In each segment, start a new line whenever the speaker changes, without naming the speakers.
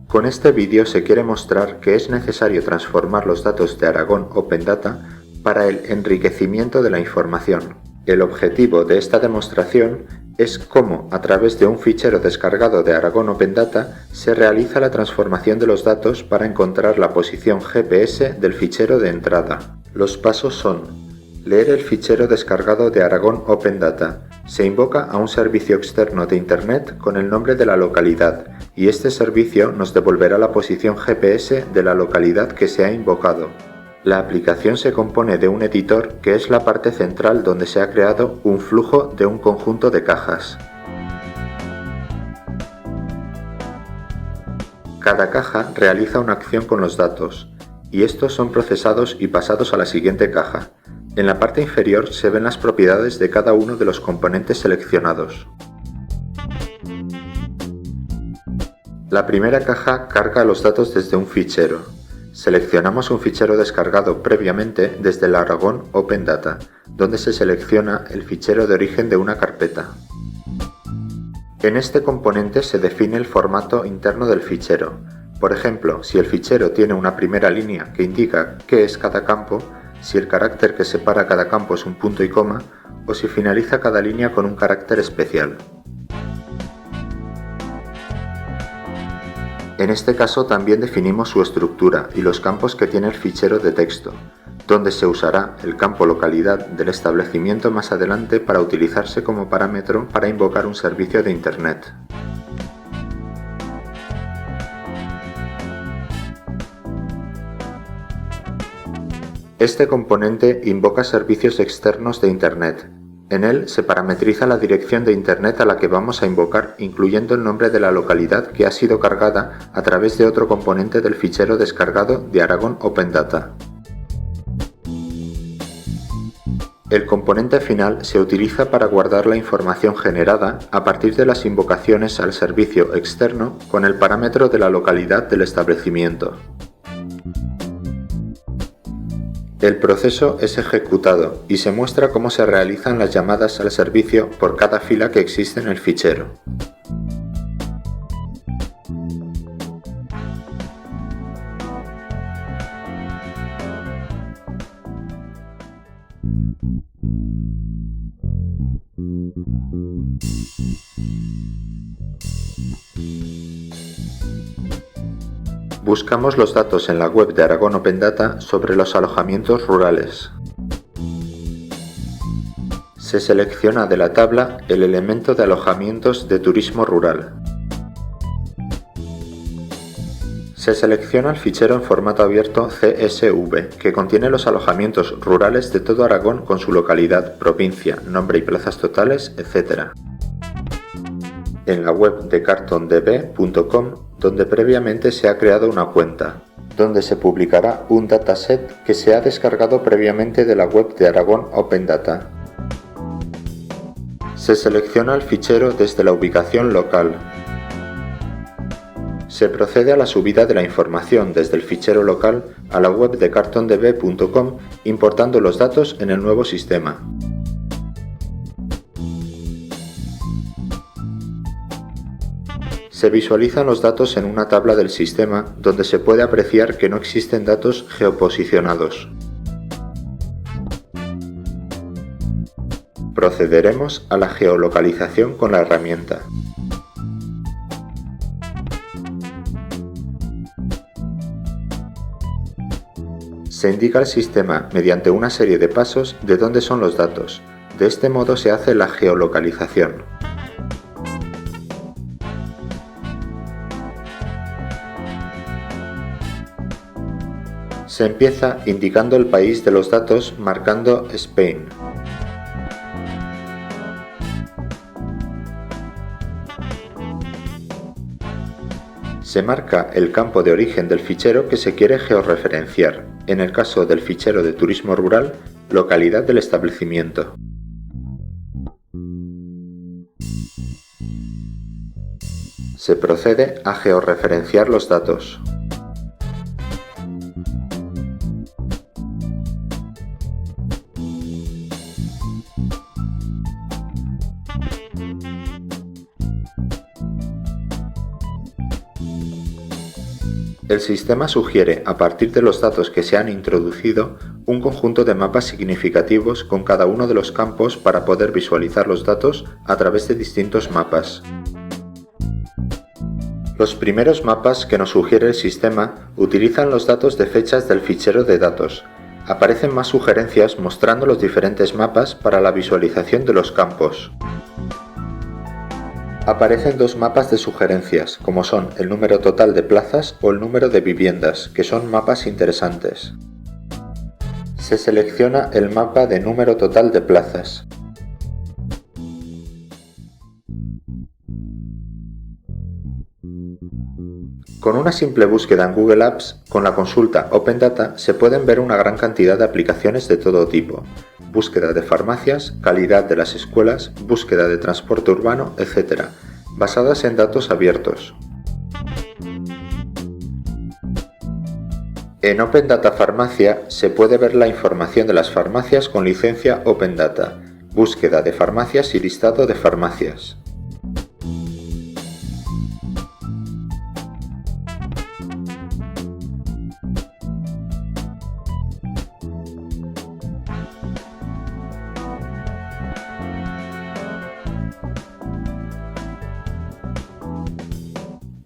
Con este vídeo se quiere mostrar que es necesario transformar los datos de Aragon Open Data para el enriquecimiento de la información. El objetivo de esta demostración es cómo, a través de un fichero descargado de Aragon Open Data, se realiza la transformación de los datos para encontrar la posición GPS del fichero de entrada. Los pasos son: leer el fichero descargado de Aragon Open Data. Se invoca a un servicio externo de Internet con el nombre de la localidad, y este servicio nos devolverá la posición GPS de la localidad que se ha invocado. La aplicación se compone de un editor que es la parte central donde se ha creado un flujo de un conjunto de cajas. Cada caja realiza una acción con los datos, y estos son procesados y pasados a la siguiente caja. En la parte inferior se ven las propiedades de cada uno de los componentes seleccionados. La primera caja carga los datos desde un fichero. Seleccionamos un fichero descargado previamente desde el Aragon Open Data, donde se selecciona el fichero de origen de una carpeta. En este componente se define el formato interno del fichero. Por ejemplo, si el fichero tiene una primera línea que indica qué es cada campo, si el carácter que separa cada campo es un punto y coma, o si finaliza cada línea con un carácter especial. En este caso también definimos su estructura y los campos que tiene el fichero de texto, donde se usará el campo localidad del establecimiento más adelante para utilizarse como parámetro para invocar un servicio de Internet. Este componente invoca servicios externos de Internet. En él se parametriza la dirección de Internet a la que vamos a invocar, incluyendo el nombre de la localidad que ha sido cargada a través de otro componente del fichero descargado de Aragon Open Data. El componente final se utiliza para guardar la información generada a partir de las invocaciones al servicio externo con el parámetro de la localidad del establecimiento. El proceso es ejecutado y se muestra cómo se realizan las llamadas al servicio por cada fila que existe en el fichero. Buscamos los datos en la web de Aragon Open Data sobre los alojamientos rurales. Se selecciona de la tabla el elemento de alojamientos de turismo rural. Se selecciona el fichero en formato abierto CSV, que contiene los alojamientos rurales de todo Aragón con su localidad, provincia, nombre y plazas totales, etc. En la web de cartondb.com, donde previamente se ha creado una cuenta, donde se publicará un dataset que se ha descargado previamente de la web de Aragon Open Data. Se selecciona el fichero desde la ubicación local. Se procede a la subida de la información desde el fichero local a la web de cartondb.com, importando los datos en el nuevo sistema. Se visualizan los datos en una tabla del sistema donde se puede apreciar que no existen datos geoposicionados. Procederemos a la geolocalización con la herramienta. Se indica al sistema mediante una serie de pasos de dónde son los datos. De este modo se hace la geolocalización. Se empieza indicando el país de los datos marcando Spain. Se marca el campo de origen del fichero que se quiere georreferenciar. En el caso del fichero de turismo rural, localidad del establecimiento. Se procede a georreferenciar los datos. El sistema sugiere, a partir de los datos que se han introducido, un conjunto de mapas significativos con cada uno de los campos para poder visualizar los datos a través de distintos mapas. Los primeros mapas que nos sugiere el sistema utilizan los datos de fechas del fichero de datos. Aparecen más sugerencias mostrando los diferentes mapas para la visualización de los campos. Aparecen dos mapas de sugerencias, como son el número total de plazas o el número de viviendas, que son mapas interesantes. Se selecciona el mapa de número total de plazas. Con una simple búsqueda en Google Apps, con la consulta Open Data se pueden ver una gran cantidad de aplicaciones de todo tipo: búsqueda de farmacias, calidad de las escuelas, búsqueda de transporte urbano, etc., basadas en datos abiertos. En Open Data Farmacia se puede ver la información de las farmacias con licencia Open Data, búsqueda de farmacias y listado de farmacias.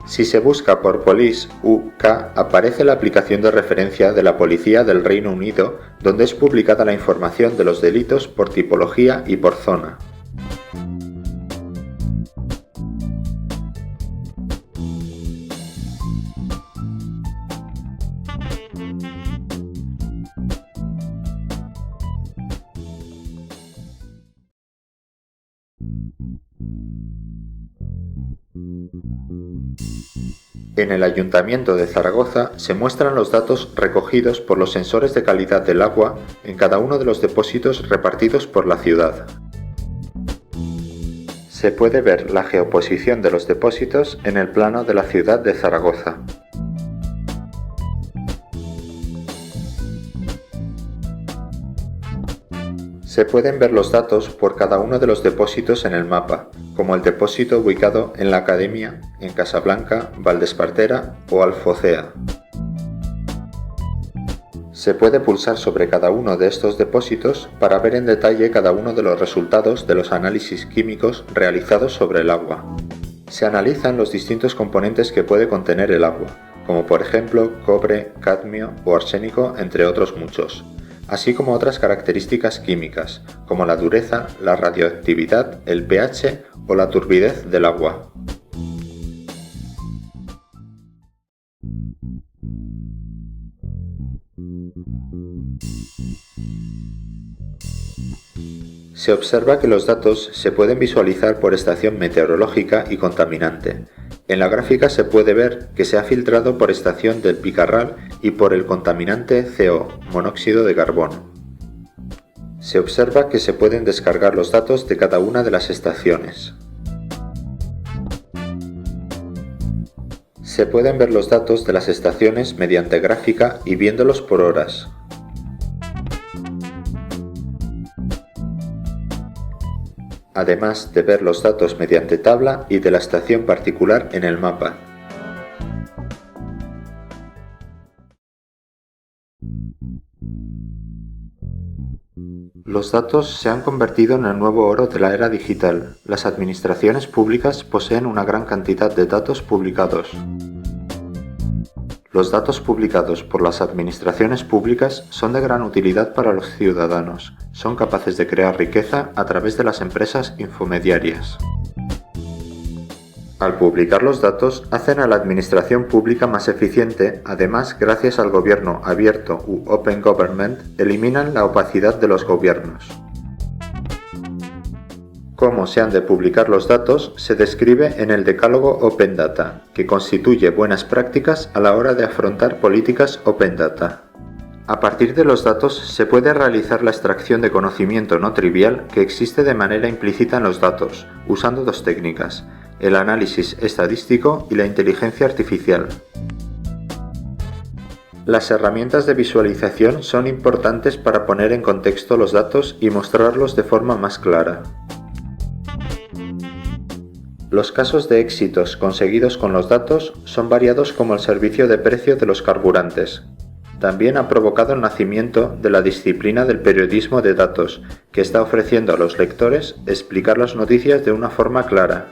Si se busca por Police UK, aparece la aplicación de referencia de la Policía del Reino Unido, donde es publicada la información de los delitos por tipología y por zona. En el Ayuntamiento de Zaragoza se muestran los datos recogidos por los sensores de calidad del agua en cada uno de los depósitos repartidos por la ciudad. Se puede ver la geoposición de los depósitos en el plano de la ciudad de Zaragoza. Se pueden ver los datos por cada uno de los depósitos en el mapa, como el depósito ubicado en la Academia, en Casablanca, Valdespartera o Alfocea. Se puede pulsar sobre cada uno de estos depósitos para ver en detalle cada uno de los resultados de los análisis químicos realizados sobre el agua. Se analizan los distintos componentes que puede contener el agua, como por ejemplo cobre, cadmio o arsénico, entre otros muchos, así como otras características químicas, como la dureza, la radioactividad, el pH o la turbidez del agua. Se observa que los datos se pueden visualizar por estación meteorológica y contaminante. En la gráfica se puede ver que se ha filtrado por estación del picarral y por el contaminante CO, monóxido de carbono. Se observa que se pueden descargar los datos de cada una de las estaciones. Se pueden ver los datos de las estaciones mediante gráfica y viéndolos por horas. Además de ver los datos mediante tabla y de la estación particular en el mapa. Los datos se han convertido en el nuevo oro de la era digital. Las administraciones públicas poseen una gran cantidad de datos publicados. Los datos publicados por las administraciones públicas son de gran utilidad para los ciudadanos. Son capaces de crear riqueza a través de las empresas infomediarias. Al publicar los datos, hacen a la administración pública más eficiente. Además, gracias al gobierno abierto u Open Government, eliminan la opacidad de los gobiernos. Cómo se han de publicar los datos se describe en el Decálogo Open Data, que constituye buenas prácticas a la hora de afrontar políticas Open Data. A partir de los datos se puede realizar la extracción de conocimiento no trivial que existe de manera implícita en los datos, usando dos técnicas: el análisis estadístico y la inteligencia artificial. Las herramientas de visualización son importantes para poner en contexto los datos y mostrarlos de forma más clara. Los casos de éxitos conseguidos con los datos son variados como el servicio de precio de los carburantes. También ha provocado el nacimiento de la disciplina del periodismo de datos, que está ofreciendo a los lectores explicar las noticias de una forma clara.